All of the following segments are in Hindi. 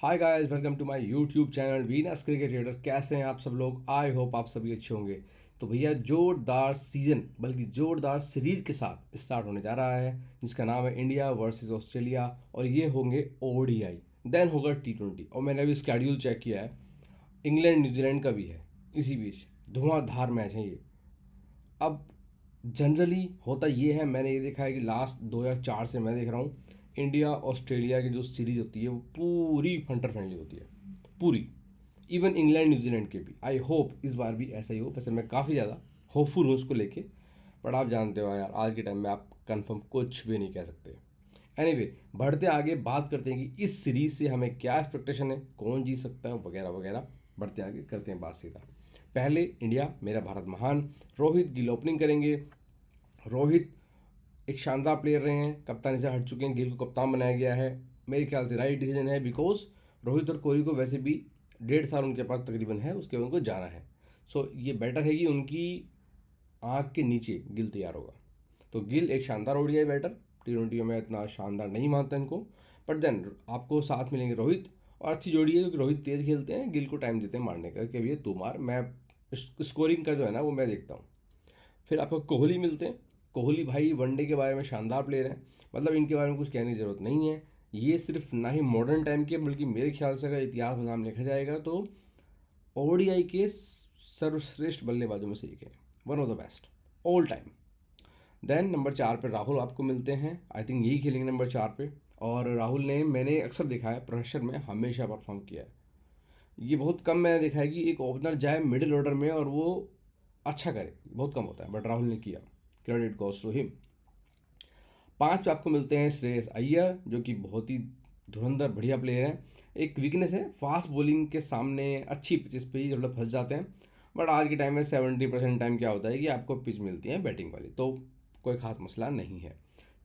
Hi guys, welcome to my YouTube channel Venus cricket raider. कैसे हैं आप सब लोग? आई होप आप सभी अच्छे होंगे। तो भैया जोरदार सीज़न बल्कि जोरदार सीरीज के साथ स्टार्ट होने जा रहा है, जिसका नाम है इंडिया वर्सेस ऑस्ट्रेलिया। और ये होंगे ओडीआई, देन होगा टी20। और मैंने अभी स्केड्यूल चेक किया है, इंग्लैंड न्यूजीलैंड का भी है इसी बीच। धुआंधार मैच है ये। अब जनरली होता ये है, मैंने ये देखा है कि लास्ट 2004 से मैं देख रहा हूँ, इंडिया ऑस्ट्रेलिया की जो सीरीज होती है वो पूरी फंटर फ्रेंडली होती है, पूरी। इवन इंग्लैंड न्यूजीलैंड के भी। आई होप इस बार भी ऐसा ही हो। वैसे मैं काफ़ी ज़्यादा होपफुल हूँ उसको लेके, बट आप जानते हो यार, आज के टाइम में आप कंफर्म कुछ भी नहीं कह सकते। एनीवे, बढ़ते आगे बात करते हैं कि इस सीरीज से हमें क्या एक्सपेक्टेशन है, कौन जीत सकता है वगैरह वगैरह। बढ़ते आगे करते हैं बात सीधा। पहले इंडिया, मेरा भारत महान। रोहित गिल ओपनिंग करेंगे। रोहित एक शानदार प्लेयर रहे हैं, कप्तानी से हट चुके हैं, गिल को कप्तान बनाया गया है। मेरे ख्याल से राइट डिसीजन है, बिकॉज रोहित और कोहली को वैसे भी 1.5 साल उनके पास तकरीबन है, उसके बाद उनको जाना है। सो ये बेटर है कि उनकी आँख के नीचे गिल तैयार होगा। तो गिल एक शानदार ओडीआई बैटर। टी20 में इतना शानदार नहीं मानता इनको, बट देन आपको साथ मिलेंगे रोहित। और अच्छी जोड़ी है क्योंकि रोहित तेज खेलते हैं, गिल को टाइम देते हैं मारने का कि भैया तू मार, मैं स्कोरिंग का जो है ना वो मैं देखता हूँ। फिर आपको कोहली मिलते हैं। कोहली भाई वनडे के बारे में शानदार प्लेयर हैं, मतलब इनके बारे में कुछ कहने की ज़रूरत नहीं है। ये सिर्फ ना ही मॉडर्न टाइम के, बल्कि मेरे ख्याल से अगर इतिहास में नाम लिखा जाएगा तो ओडीआई के सर्वश्रेष्ठ बल्लेबाजों में से एक है, one of the best all time. Then number 4 पे राहुल आपको मिलते हैं। आई थिंक यही खेलेंगे नंबर 4 पे। और राहुल ने, मैंने अक्सर देखा है, प्रेशर में हमेशा परफॉर्म किया है। ये बहुत कम मैंने देखा है कि एक ओपनर जाए मिडिल ऑर्डर में और वो अच्छा करे, बहुत कम होता है, बट राहुल ने किया। Credit goes to him. 5 पे आपको मिलते हैं श्रेयस अय्यर, जो कि बहुत ही धुरंधर बढ़िया प्लेयर है। एक वीकनेस है, फास्ट बॉलिंग के सामने अच्छी पिचेस पे ही थोड़ा फंस जाते हैं। बट आज के टाइम में 70% टाइम क्या होता है कि आपको पिच मिलती है बैटिंग वाली, तो कोई खास मसला नहीं है।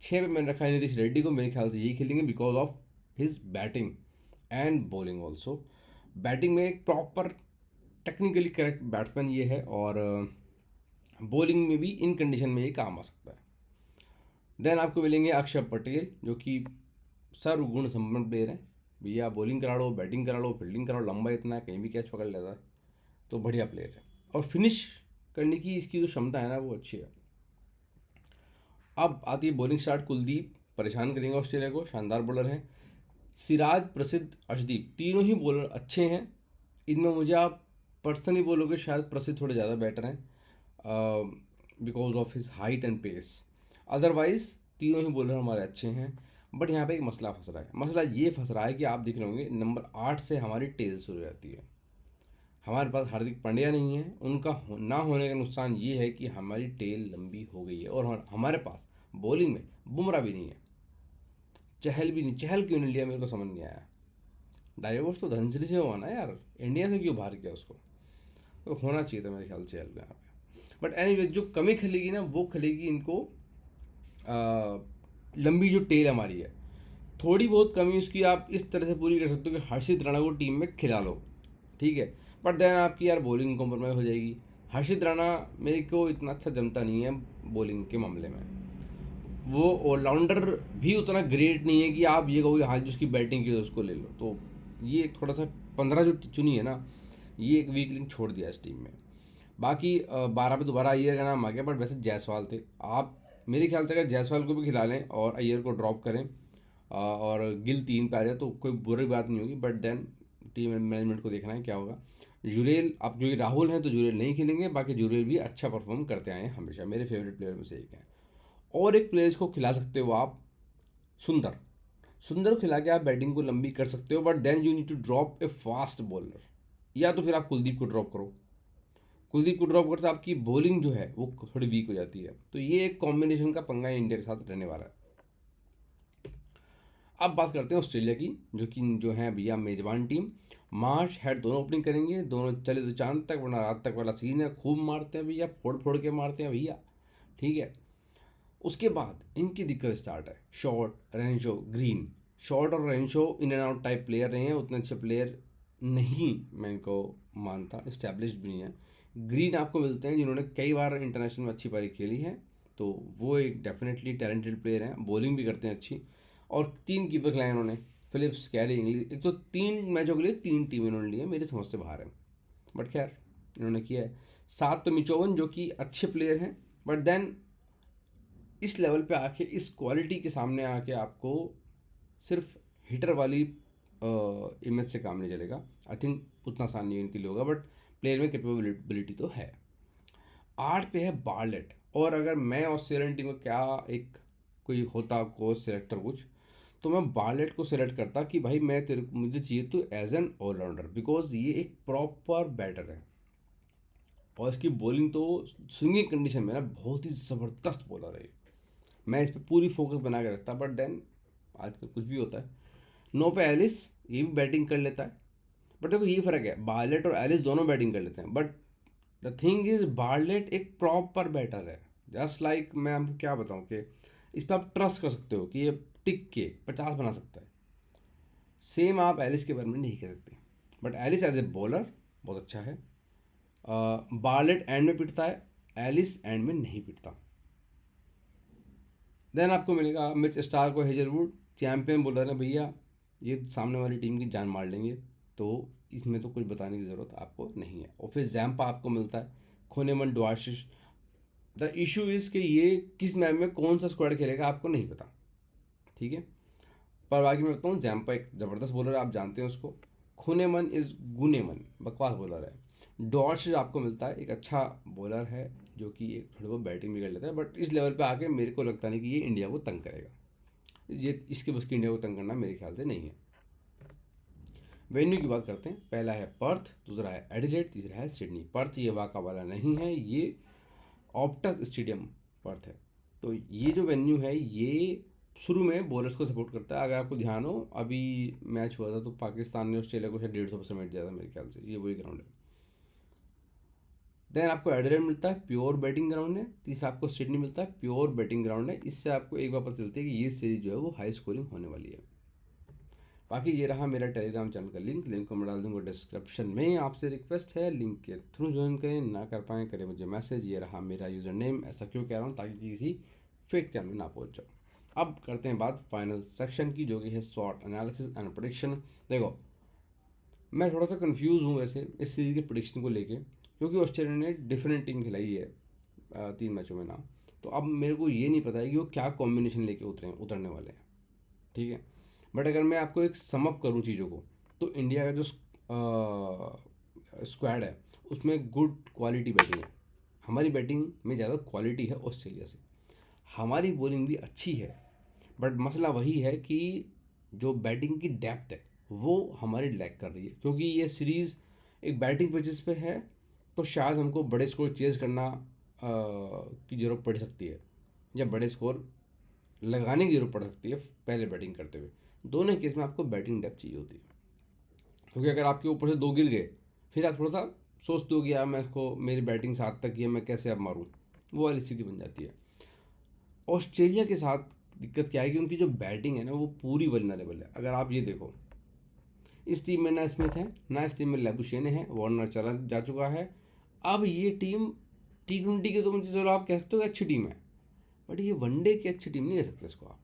6 पे मैंने रखा है नीतीश रेड्डी को। मेरे ख्याल से यही खेलेंगे because of his batting and bowling also. Batting में एक प्रॉपर टेक्निकली करेक्ट बैट्समैन ये है, और बॉलिंग में भी इन कंडीशन में ये काम आ सकता है। देन आपको मिलेंगे अक्षर पटेल, जो कि सर्वगुण संपन्न प्लेयर है। भैया बॉलिंग करा लो, बैटिंग करा लो, फील्डिंग करा लो, लंबा इतना है, कहीं भी कैच पकड़ लेता है, तो बढ़िया प्लेयर है। और फिनिश करने की इसकी जो क्षमता है ना वो अच्छी है। अब आती है बॉलिंग स्टार्ट। कुलदीप परेशान करेंगे ऑस्ट्रेलिया को, शानदार बॉलर हैं। सिराज, प्रसिद्ध, अर्शदीप, तीनों ही बॉलर अच्छे हैं। इनमें मुझे आप पर्सनली बोलोगे शायद प्रसिद्ध थोड़े ज़्यादा बेटर हैं, because of his height and pace. Otherwise तीनों ही बॉलर हमारे अच्छे हैं। बट यहाँ पे एक मसला फंस रहा है। मसला ये फंस रहा है कि आप देख रहे होंगे नंबर 8 से हमारी टेल शुरू हो जाती है। हमारे पास हार्दिक पांड्या नहीं है। उनका ना होने का नुकसान ये है कि हमारी टेल लंबी हो गई है, और हमारे पास बॉलिंग में बुमराह भी नहीं है, चहल भी नहीं। चहल क्यों नहीं लिया मेरे को समझ नहीं आया। डाइवोर्स तो धनसिरी से हुआ ना यार, इंडिया से क्यों बाहर किया उसको? तो होना चाहिए था मेरे ख्याल से चहल को यहाँ पे। बट एनीवे, जो कमी खेलेगी ना वो खेलेगी इनको, लंबी जो टेल हमारी है, थोड़ी बहुत कमी उसकी आप इस तरह से पूरी कर सकते हो कि हर्षित राणा को टीम में खिला लो, ठीक है। बट देन आपकी यार बॉलिंग कॉम्प्रोमाइज़ हो जाएगी। हर्षित राणा मेरे को इतना अच्छा जमता नहीं है बॉलिंग के मामले में। वो ऑलराउंडर भी उतना ग्रेट नहीं है कि आप ये कहोगे हाँ जिसकी बैटिंग की उसको ले लो। तो ये थोड़ा सा 15 जो चुनी है ना, ये एक वीक लिंक छोड़ दिया इस टीम में। बाकी 12 पे दोबारा अय्यर का नाम आ गया, बट वैसे जायसवाल थे। आप मेरे ख्याल से अगर जायसवाल को भी खिला लें और अय्यर को ड्रॉप करें, और गिल 3 पे आ जाए तो कोई बुरी बात नहीं होगी। बट देन टीम मैनेजमेंट को देखना है क्या होगा। जुरेल, अब क्योंकि राहुल हैं तो जुरेल नहीं खेलेंगे। बाकी जुरेल भी अच्छा परफॉर्म करते आए हैं हमेशा, मेरे फेवरेट प्लेयर में से एक हैं। और एक प्लेयर को खिला सकते हो आप, सुंदर। सुंदर को खिला के आप बैटिंग को लंबी कर सकते हो, but then you need to drop a fast bowler. या तो फिर आप कुलदीप को ड्रॉप करो। कुलदीप को ड्रॉप करते आपकी बॉलिंग जो है वो थोड़ी वीक हो जाती है। तो ये एक कॉम्बिनेशन का पंगा इंडिया के साथ रहने वाला है। अब बात करते हैं ऑस्ट्रेलिया की, जो है भैया मेजबान टीम। मार्श हेड दोनों ओपनिंग करेंगे। दोनों चले तो चांद तक, वरना रात तक वाला सीन है। खूब मारते हैं भैया, फोड़ फोड़ के मारते हैं भैया, ठीक है। उसके बाद इनकी दिक्कत स्टार्ट है। Short, रेंशो, Green. शॉर्ट और Renshaw in and out type player रहे हैं, उतने अच्छे प्लेयर नहीं मैं इनको मानता, इस्टेब्लिश्ड भी नहीं है। ग्रीन आपको मिलते हैं जिन्होंने कई बार इंटरनेशनल में अच्छी पारी खेली है, तो वो एक डेफिनेटली टैलेंटेड प्लेयर हैं, बॉलिंग भी करते हैं अच्छी। और 3 कीपर खिलाए उन्होंने। फिलिप्स, कैरी, इंग्लिश, एक तो 3 मैचों के लिए 3 टीम इन्होंने ली है, मेरी समझ से बाहर है। बट खैर इन्होंने किया है। साथ तो मिचोवन जो कि अच्छे प्लेयर हैं, बट देन इस लेवल पे आके, इस क्वालिटी के सामने आके आपको सिर्फ हिटर वाली इमेज से काम नहीं चलेगा। आई थिंक उतना आसान नहीं इनके लिए होगा, बट प्लेयर में कैपेबिलिटी तो है। 8 पे है बार्लेट। और अगर मैं ऑस्ट्रेलियन टीम में क्या एक कोई होता कोच सेलेक्टर कुछ, तो मैं बार्लेट को सेलेक्ट करता कि भाई मैं तेरे को मुझे चाहिए तो एज एन ऑलराउंडर, बिकॉज ये एक प्रॉपर बैटर है और इसकी बॉलिंग तो स्विंगिंग कंडीशन में ना बहुत ही ज़बरदस्त बॉलर है। मैं इस पर पूरी फोकस बना के रखता, बट देन आजकल कुछ भी होता है। 9 पे एलिस, ये भी बैटिंग कर लेता है। बट देखो ये फ़र्क है, बार्लेट और एलिस दोनों बैटिंग कर लेते हैं, but the thing is Bartlett एक प्रॉपर बैटर है। जस्ट लाइक मैं आपको क्या बताऊँ कि इस पर आप ट्रस्ट कर सकते हो कि ये टिक के 50 बना सकता है। सेम आप एलिस के बारे में नहीं कह सकते, but Ellis as a bowler बहुत अच्छा है। बार्लेट एंड में पिटता है, एलिस एंड में नहीं पिटता। देन आपको मिलेगा मिच स्टार्क और हेजलवुड, चैंपियन बॉलर है भैया, ये सामने वाली टीम की जान मार लेंगे, तो इसमें तो कुछ बताने की ज़रूरत आपको नहीं है। और फिर जैम्पा आपको मिलता है, खोनेमन, डुआर्शिश। द इशू इज़ कि ये किस मैच में कौन सा स्क्वाड खेलेगा आपको नहीं पता, ठीक है। पर बाकी मैं बताऊँ, जैम्पा एक ज़बरदस्त बॉलर है, आप जानते हैं उसको। खुनेमन इज़ गुनेमन, बकवास बॉलर है। डॉर्च आपको मिलता है, एक अच्छा बॉलर है जो कि एक थोड़ी बहुत बैटिंग भी कर लेता है, बट इस लेवल पे आके मेरे को लगता नहीं कि ये इंडिया को तंग करेगा। ये इसके बस की इंडिया को तंग करना मेरे ख्याल से नहीं है। वेन्यू की बात करते हैं, पहला है पर्थ, दूसरा है एडिलेड, तीसरा है सिडनी। पर्थ ये वाका वाला नहीं है, ये ऑप्टस स्टेडियम पर्थ है। तो ये जो वेन्यू है ये शुरू में बॉलर्स को सपोर्ट करता है। अगर आपको ध्यान हो, अभी मैच हुआ था तो पाकिस्तान ने ऑस्ट्रेलिया को शायद 150 समेट दिया था मेरे ख्याल से, ये वही ग्राउंड है। देन आपको एडिलेड मिलता है, प्योर बैटिंग ग्राउंड है। तीसरा आपको सिडनी मिलता है, प्योर बैटिंग ग्राउंड है। इससे आपको एक बात पता चलती है कि ये सीरीज जो है वो हाई स्कोरिंग होने वाली है। बाकी ये रहा मेरा टेलीग्राम चैनल का लिंक को मैं डाल दूंगा डिस्क्रिप्शन में। आपसे रिक्वेस्ट है लिंक के थ्रू ज्वाइन करें, ना कर पाएँ करें मुझे मैसेज। ये रहा मेरा यूज़र नेम। ऐसा क्यों कह रहा हूँ, ताकि किसी फेक चैनल में ना पहुँच जाओ। अब करते हैं बात फाइनल सेक्शन की, जो कि है शॉर्ट एनालिसिस एंड प्रोडिक्शन। देखो मैं थोड़ा सा कंफ्यूज हूँ वैसे इस सीरीज़ के प्रोडिक्शन को लेके, क्योंकि ऑस्ट्रेलिया ने डिफरेंट टीम खिलाई है 3 मैचों में ना। तो अब मेरे को ये नहीं पता है कि वो क्या कॉम्बिनेशन लेके उतरने वाले हैं, ठीक है। बट अगर मैं आपको एक समअप करूँ चीज़ों को, तो इंडिया का जो स्क्वाड है उसमें गुड क्वालिटी बैटिंग है। हमारी बैटिंग में ज़्यादा क्वालिटी है ऑस्ट्रेलिया से। हमारी बॉलिंग भी अच्छी है, बट मसला वही है कि जो बैटिंग की डेप्थ है वो हमारी लैक कर रही है, क्योंकि ये सीरीज़ एक बैटिंग पिचेस पे है। तो शायद हमको बड़े स्कोर चेज़ करना की ज़रूरत पड़ सकती है, या बड़े स्कोर लगाने की जरूरत पड़ सकती है पहले बैटिंग करते हुए। दोनों केस में आपको बैटिंग डेप्थ चाहिए होती है, क्योंकि अगर आपके ऊपर से 2 गिर गए, फिर आप थोड़ा सा सोचते हो कि यार मैं इसको, मेरी बैटिंग 7 तक ही है, मैं कैसे अब मारूँ, वो वाली स्थिति बन जाती है। ऑस्ट्रेलिया के साथ दिक्कत क्या है कि उनकी जो बैटिंग है ना वो पूरी वल्नरेबल है। अगर आप ये देखो, इस टीम में ना स्मिथ है, ना इस टीम में लेबुशेने है, वार्नर चला जा चुका है। अब ये टीम T20 के तो मुझे चलो आप कह सकते हो अच्छी टीम है, बट ये वनडे की अच्छी टीम नहीं कह सकते इसको आप।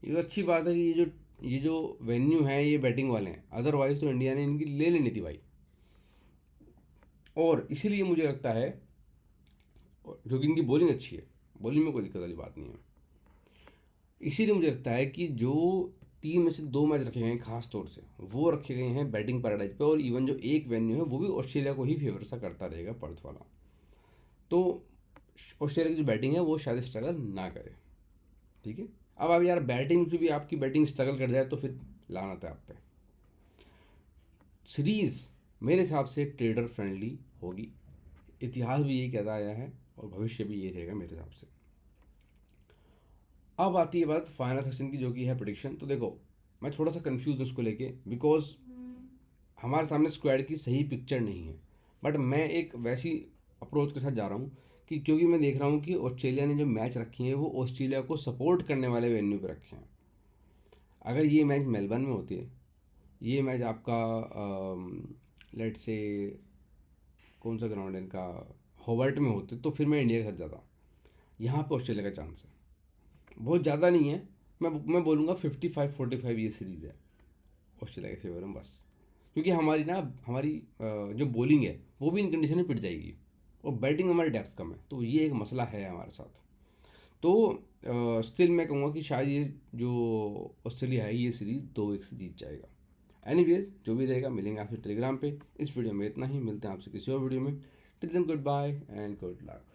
ये तो अच्छी बात है कि ये जो वेन्यू है ये बैटिंग वाले हैं, अदरवाइज तो इंडिया ने इनकी ले लेनी थी भाई। और इसीलिए मुझे लगता है, जो कि इनकी बॉलिंग अच्छी है, बॉलिंग में कोई दिक्कत वाली बात नहीं है, इसीलिए मुझे लगता है कि जो 3 में से 2 मैच रखे गए हैं खास तौर से, वो रखे गए हैं बैटिंग पैराडाइज पे। और इवन जो एक वेन्यू है वो भी ऑस्ट्रेलिया को ही फेवर सा करता रहेगा, पर्थ वाला। तो ऑस्ट्रेलिया की जो बैटिंग है वो शायद स्ट्रगल ना करे, ठीक है। अब आप यार बैटिंग से भी आपकी बैटिंग स्ट्रगल कर जाए तो फिर लानत है आप पे। सीरीज़ मेरे हिसाब से ट्रेडर फ्रेंडली होगी, इतिहास भी यही कहता आया है और भविष्य भी ये रहेगा मेरे हिसाब से। अब आती है बात फाइनल सेक्शन की, जो कि है प्रेडिक्शन। तो देखो मैं थोड़ा सा कंफ्यूज हूँ उसको लेके, बिकॉज हमारे सामने स्क्वाड की सही पिक्चर नहीं है। बट मैं एक वैसी अप्रोच के साथ जा रहा हूँ कि, क्योंकि मैं देख रहा हूँ कि ऑस्ट्रेलिया ने जो मैच रखे हैं वो ऑस्ट्रेलिया को सपोर्ट करने वाले वेन्यू पे रखे हैं। अगर ये मैच मेलबर्न में होती है, ये मैच आपका लेट से कौन सा ग्राउंड है इनका, होवर्ट में होते, तो फिर मैं इंडिया के साथ जाता। यहाँ पे ऑस्ट्रेलिया का चांस है, बहुत ज़्यादा नहीं है, मैं बोलूँगा 55-45 ये सीरीज़ है ऑस्ट्रेलिया के फेवर में बस। क्योंकि हमारी जो बॉलिंग है वो भी इन कंडीशन में पिट जाएगी और बैटिंग हमारी डेप्थ कम है, तो ये एक मसला है हमारे साथ। तो स्टिल मैं कहूँगा कि शायद ये जो ऑस्ट्रेलिया है ये सीरीज़ 2-1 से जीत जाएगा। एनीवेज जो भी रहेगा मिलेंगे आपसे टेलीग्राम पे। इस वीडियो में इतना ही, मिलते हैं आपसे किसी और वीडियो में। Till then goodbye and good luck.